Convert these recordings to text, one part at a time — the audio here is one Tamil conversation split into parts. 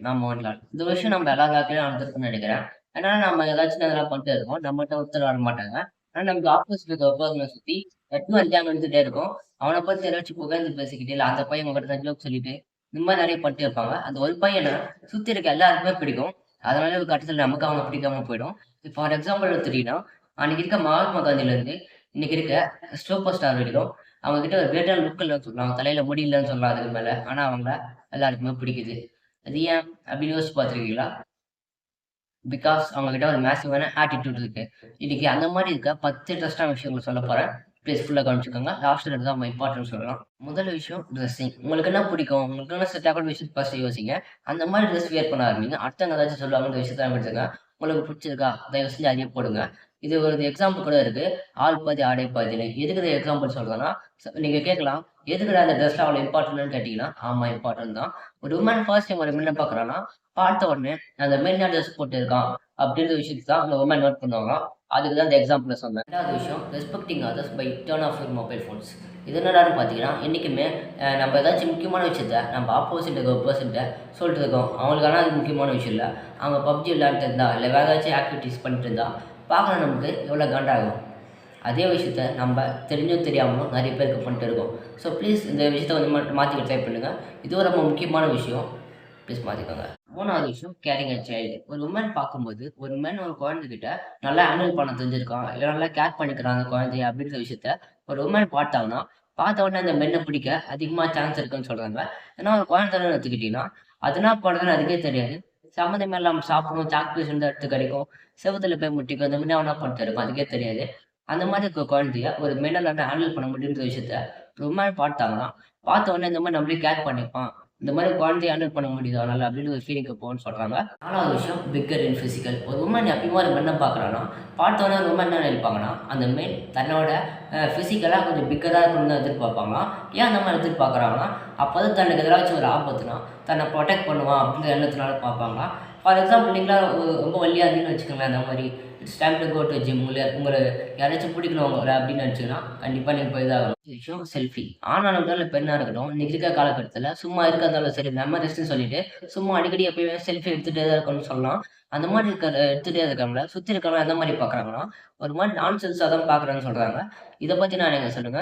நம்ம வரலாம். இந்த விஷயம் நம்ம எல்லா வாழ்க்கையிலும் நடந்திருக்கும்னு நினைக்கிறேன். ஏன்னா நம்ம ஏதாச்சும் நல்லா பண்ணிட்டே இருக்கோம். நம்மட்ட ஒருத்தர் வரமாட்டாங்க. ஆனா நமக்கு ஆப்போசிட்ல இருக்க பெர்சன சுத்தி எட்டுன்னு அடிக்காம இருந்துட்டே இருக்கும். அவன பத்தி ஏதாச்சும் புகழ்ந்து பேசிக்கிட்டு, இல்ல அந்த பையன் உங்ககிட்ட ஜோக் சொல்லிட்டு, இந்த மாரி நெறைய பண்ணிட்டே இருப்பாங்க. அந்த ஒரு பையன சுத்தி இருக்க எல்லாருக்குமே பிடிக்கும். அதனால ஒரு கட்டத்துல நமக்கு அவன பிடிக்காம போயிடும். இப்ப ஃபார் எக்ஸாம்பிள் எடுத்துட்டீங்கன்னா, அன்னைக்கு இருக்க மகாத்மா காந்திலேருந்து, இன்னைக்கு இருக்க சூப்பர் ஸ்டார் வரைக்கும், அவங்க கிட்ட ஒரு கிரேட்டான லுக் இல்லன்னு சொல்லலாம். தலையில முடி இல்லன்னு சொல்லலாம் அதுக்கு மேல. ஆனா அவங்கள எல்லாருக்குமே பிடிக்குது. அது ஏன் அப்படின்னு யோசிச்சு பார்த்துருக்கீங்களா? பிகாஸ் அவங்க கிட்ட ஒரு மேசிவான ஆட்டிட்யூட் இருக்கு. இன்னைக்கு அந்த மாரி இருக்க 10 இன்ட்ரெஸ்டான விஷயங்கள சொல்லப் போறேன். ப்ளீஸ் ஃபுல்லா கவனிச்சுக்கோங்க. லாஸ்ட்ல இருந்து தான் நம்ம இம்பார்ட்டன்ட் சொல்லலாம். முதல் விஷயம் ட்ரெஸ்ஸிங். உங்களுக்கு என்ன பிடிக்கும்? உங்களுக்கு என்ன செட் ஆகுற விஷயத்த ஃபர்ஸ்ட் யோசிங்க. அந்த மாரி ட்ரெஸ் வியர் பண்ண ஆரம்பிங்க. அடுத்தவங்க ஏதாச்சும் சொல்லுவாங்க அந்த விஷயத்த எடுத்துங்க. உங்களுக்கு பிடிச்சிருக்கா? தயவு செஞ்சு அதையே போடுங்க. இது ஒரு எக்ஸாம்பிள் கூட இருக்கு. ஆள் பாதி ஆடை பாதின்னு. எதுக்கு இத எக்ஸாம்பிள் சொல்றேன்னா, நீங்க கேட்கலாம், எதுக்குடா அந்த ட்ரெஸ்ல அவ்வளோ இம்பார்ட்டன்ட்ன்னு கேட்டீங்கன்னா, ஆமா இம்பார்ட்டன்ட் தான். ஒரு வுமன் ஃபர்ஸ்ட் டைம் ஒரு மென்ன பார்க்குறான்னா, பார்த்த உடனே அந்த மென் என்ன ட்ரெஸ் போட்டிருக்கான் அப்படின்ற விஷயத்த தான் அந்த வுமன் நோட் பண்ணுவாங்களாம். அதுக்கு தான் இந்த எக்ஸாம்பிள சொன்னேன். 2வது விஷயம் respecting others by turn off your mobile phones. இது என்னடான்னு பார்த்தீங்கன்னா, என்னைக்குமே நம்ம ஏதாச்சும் முக்கியமான விஷயத்த நம்ம ஆப்போசிட்ல இருக்க ஒரு பெர்சன்ட்ட சொல்லிட்டு இருக்கோம். அவங்களுக்கு ஆனா அது முக்கியமான விஷயம் இல்ல. அவங்க PUBG விளையாடிட்டு இருந்தா, இல்ல வேற ஏதாச்சும் ஆக்டிவிட்டீஸ் பண்ணிட்டு இருந்தா, பார்க்குற நமக்கு எவ்வளோ காண்டாகும். அதே விஷயத்த நம்ம தெரிஞ்சோ தெரியாமலும் நிறைய பேருக்கு பண்ணிட்டு இருக்கோம். ஸோ ப்ளீஸ் இந்த விஷயத்த வந்து மாத்திக்க ட்ரை பண்ணுங்க. இது ரொம்ப முக்கியமான விஷயம். ப்ளீஸ் மாத்திக்கோங்க. 3வது விஷயம் கேரிங் அ சைல்டு. ஒரு வுமன் பார்க்கும்போது, ஒரு மென் ஒரு குழந்தைகிட்ட நல்லா ஹேண்டில் பண்ண தெரிஞ்சிருக்கான், இல்ல நல்லா கேர் பண்ணிக்கிறாங்க குழந்தைய அப்படின்ற விஷயத்த ஒரு வுமன் பார்த்தாங்கன்னா, பார்த்த உடனே அந்த மென்ன பிடிக்க அதிகமா சான்ஸ் இருக்குன்னு சொல்றாங்க. ஏன்னா ஒரு குழந்தைன்னு எடுத்துக்கிட்டீங்கன்னா, அது என்ன பண்ணுதுன்னு அதுக்கே தெரியாது. சம்மந்தமே இல்லாம சாப்பிடும், சாக் பீஸ் இருந்தா எடுத்து கடிக்கும், செவுத்துல போய் முட்டிக்கும். இந்த மாரி எவனா பண்ணிட்டு இருப்பான். அதுக்கே தெரியாது. அந்த மாரி இருக்க குழந்தைய ஒரு மென்னால ஹேண்டில் பண்ண முடியுன்ற விஷயத்த ஒரு வுமன் பார்த்தாங்கன்னா, பார்த்த உடனே இந்த மாரி நம்மளையும் கேர் பண்ணிப்பான். இந்த மாரி குழந்தைய ஹேண்டில் பண்ண முடியுது அவனால அப்படின்னு ஒரு ஃபீலிங்க்கு போகும்ன்னு சொல்றாங்க. 4வது விஷயம் பிக்கர் இன் பிசிக்கல். ஒரு வுமன் எப்பயுமே ஒரு மென்ன பார்க்குறான்னா, பார்த்தோனே ஒரு வுமன் என்ன நினைப்பாங்கன்னா, அந்த மென் தன்னோட பிசிக்கலா கொஞ்சம் பிக்கரா இருக்கணும்னு தான் எதிர்பார்ப்பாங்களாம். ஏன் அந்த மாரி எதிர்பார்க்குறாங்கன்னா, அப்பதான் தனக்கு ஏதாச்சும் ஒரு ஆபத்துனா, தன்னை புரொடெக்ட் பண்ணுவான் அப்படின்ற எண்ணத்தினால பார்ப்பாங்களாம். ஃபார் எக்ஸாம்பிள் நீங்களா ரொம்ப ஒல்லியா இருந்தீங்கன்னு வச்சுக்கோங்களேன், அந்த மாரி it's time to go to gym. உங்கள யாராச்சும் பிடிக்கணும் உங்கள அப்படின்னு நினைச்சீங்கன்னா, கண்டிப்பா நீங்க போய் தான் ஆகணும். விஷயம் செல்ஃபி. ஆணா இருக்கட்டும், இல்ல பெண்ணா இருக்கட்டும், இன்னைக்கு இருக்க காலகட்டத்தில சும்மா இருக்கிறதாலும் சரி, மெமரிஸ்ன்னு சொல்லிட்டு, சும்மா அடிக்கடி எப்பயுமே செல்ஃபி எடுத்துட்டே தான் இருக்கணும்னு சொல்லலாம். அந்த மாரி எடுத்துட்டே இருக்கிறவங்கள, சுத்தி இருக்கிறவங்க எந்த மாரி பார்க்குறாங்கன்னா, ஒரு மாரி நான்சென்ஸா தான் பார்க்குறாங்கன்னு சொல்றாங்க. இத பத்தி நான் நீங்க சொல்லுங்க.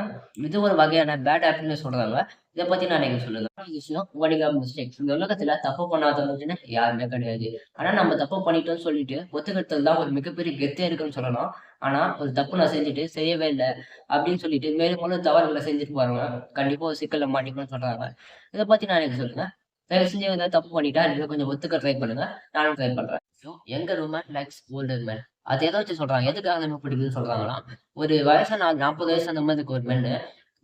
இது ஒரு வகையான பேட் ஹேபிட்ன்னு சொல்றாங்க. இத பத்தி நான் நீங்க சொல்லுங்க. 3வது விஷயம் வடிகா மிஸ்டேக்ஸ். இந்த உலகத்தில தப்பு பண்ணாதவங்கன்னு யாருமே கிடையாது. ஆனா நம்ம தப்பு பண்ணிட்டோம்னு சொல்லிட்டு ஒத்துக்கிட்டது தான் ஒரு மிகப்பெரிய கெத்தே இருக்குன்னு சொல்லலாம். ஆனா ஒரு தப்பு நான் செஞ்சுட்டு செய்யவே இல்ல அப்படின்னு சொல்லிட்டு மேலும் மேலும் தவறுகள செஞ்சுட்டு பாருங்க. கண்டிப்பா ஒரு சிக்கல்ல மாட்டிப்பேன்னு சொல்றாங்க. இத பத்தி நான் எனக்கு சொல்லுங்க. தயவு செஞ்சு ஏதாவது தப்பு பண்ணிட்டா நீங்க கொஞ்சம் ஒத்துக்க ட்ரை பண்ணுங்க. நானும் ட்ரை பண்றேன். Younger woman likes older man. அது ஏதோ வச்சு சொல்றாங்க. எதுக்காக அந்த மாரி பிடிக்குதுன்னு சொல்றாங்களாம். ஒரு வயசான 40 வயசு அந்த மாரி இருக்க ஒரு பெண்ணு,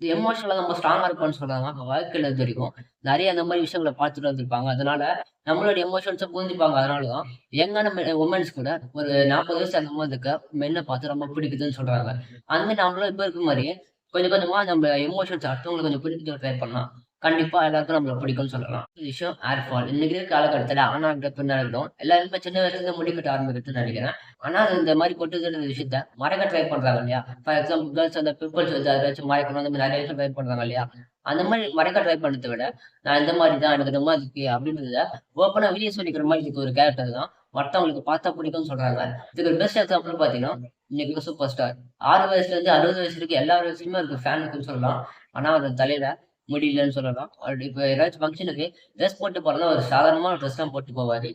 இது எமோஷனலா நம்ம ஸ்ட்ராங்கா இருப்போம்ன்னு சொல்றாங்க. அவங்க வாழ்க்கையில இதுவரைக்கும் நெறைய அந்த மாரி விஷயங்கள பார்த்துட்டு வந்திருப்பாங்க. அதனால நம்மளோட எமோஷன்ஸ புரிஞ்சுப்பாங்க. அதனால தான் யங்கான வுமன்ஸ் கூட ஒரு 40 வயசு அந்த மாரி இருக்க மென்ன பார்த்து ரொம்ப பிடிக்குதுன்னு சொல்றாங்க. அந்த மாரி நம்மளும் இப்ப இருக்க மாரி கொஞ்சம் கொஞ்சமா நம்ம எமோஷன்ஸ் அடுத்தவங்களுக்கு கொஞ்சம் புரிஞ்சுக்க ட்ரை பண்ணலாம். கண்டிப்பா எல்லாருக்கும் நம்மள பிடிக்கும்னு சொல்லலாம். ஒரு விஷயம் ஹேர் ஃபால். இன்னைக்கு இருக்க காலகட்டத்தில ஆணா இருக்கட்டும், பெண்ணா இருக்கட்டும், எல்லாருமே சின்ன வயசுல முடி கட்ட ஆரம்பிக்குதுன்னு நெனைக்கிறேன். ஆனா அது இந்த மாரி கொட்டுதுன்ற விஷயத்த மறைக்க ட்ரை பண்றாங்க இல்லையா? ஃபார் எக்ஸாம்பிள் கேர்ல்ஸ் அந்த பிம்பிள்ஸ் வருது அத வச்சு மறைக்கணும். அந்த மாரி நெறைய விஷயம் ட்ரை பண்றாங்க இல்லையா? அந்த மாரி மறைக்க ட்ரை பண்றத விட, நான் இந்த மாரி தான் எனக்கு இந்த மாரி இருக்கு அப்படின்றத ஓப்பனா வெளிய சொல்லிக்கிற மாரி இதுக்கு ஒரு கேரக்டர் தான். மத்தவங்களுக்கு பார்த்தா பிடிக்கும்னு சொல்றாங்க. இதுக்கு ஒரு பெஸ்ட் எக்ஸாம்பிள் பார்த்தீங்கன்னா, இன்னைக்கு இருக்க சூப்பர் ஸ்டார். 6 வயசுலேருந்து 60 வயசு வரைக்கும் எல்லா வயசுலயுமே அவருக்கு ஃபேன் இருக்குன்னு சொல்லலாம். ஆனா அவர் தலையில முடி இல்லன்னு சொல்லலாம். அவரு இப்ப ஏதாச்சும் ஃபங்ஷனுக்கு ட்ரெஸ் போட்டு போறதுனா ஒரு சாதாரணமான ட்ரெஸ் தான் போட்டு போவாரு.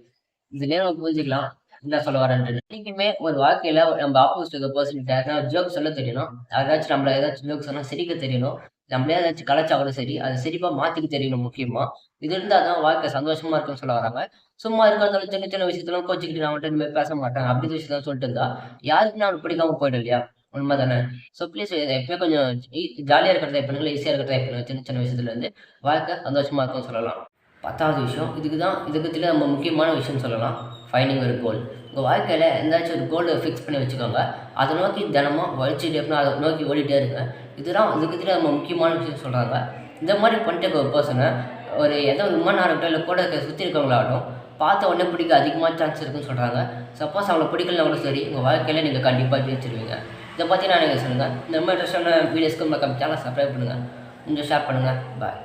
இதுலயே நம்ம புரிஞ்சுக்கலாம். என்ன சொல்ல வரேன்ட்டு. என்னைக்குமே ஒரு வாழ்க்கையில நம்ம ஆப்போசிட் இருக்க பெர்சன் கிட்ட யாருக்காவது ஜோக் சொல்ல தெரியணும். யாராச்சும் நம்மள ஏதாச்சும் ஜோக் சொன்னா சிரிக்க தெரியணும். நம்மளே ஏதாச்சும் கலாய்ச்சா கூட சரி, அத சிரிப்பா மாத்திக்க தெரியணும் முக்கியமா. இது இருந்தா தான் வாழ்க்கை சந்தோஷமா இருக்கும்னு சொல்ல வராங்க. சும்மா இருக்கிறதால சின்ன சின்ன விஷயத்தலாம் கோச்சுக்கிட்டு நான் அவன்ட்ட இனிமே பேச மாட்டேன். அப்படி விஷயத்த சொல்லிட்டு இருந்தா, யாருக்குமே அவனுக்கு பிடிக்காம போயிடும் இல்லையா? உண்ம தானே? ஸோ ப்ளீஸ் எப்பயுமே கொஞ்சம் ஜாலியா இருக்க ட்ரை பண்ணுங்க. ஈஸியா இருக்க ட்ரை பண்ணுங்க. சின்ன சின்ன விஷயத்துலருந்து. வாழ்க்கை சந்தோஷமா இருக்கும்னு சொல்லலாம். 10வது விஷயம், இதுக்கு நம்ம முக்கியமான விஷயம்னு சொல்லலாம். ஃபைண்டிங் ஒரு கோல். உங்க வாழ்க்கையில எந்தாச்சும் ஒரு கோல ஃபிக்ஸ் பண்ணி வச்சுக்கோங்க. அத நோக்கி தினமும் உழைச்சிட்டே இருக்கணும். அத நோக்கி ஓடிட்டே இருங்க. இதுக்கு நம்ம முக்கியமான விஷயம் சொல்றாங்க. இந்த மாரி பண்ணிட்டு இருக்க ஒரு பெர்சன ஏதோ ஒரு உமனா இருக்கட்டும், இல்ல கூட சுத்தி இருக்கவங்களாகட்டும், பார்த்த உடனே பிடிக்க அதிகமா சான்ஸ் இருக்குன்னு சொல்றாங்க. சப்போஸ் அவங்கள பிடிக்கலனா கூட சரி, உங்க வாழ்க்கையில நீங்க கண்டிப்பா ஜெயிச்சுருவீங்க. இத பத்தி நான் நீங்க சொல்லுங்க. இந்த மாரி இன்ட்ரெஸ்டான வீடியோஸ்க்கு மறக்காம சேனல சப்ஸ்கிரைப் பண்ணுங்க. கொஞ்சம் ஷேர் பண்ணுங்க. பாய்.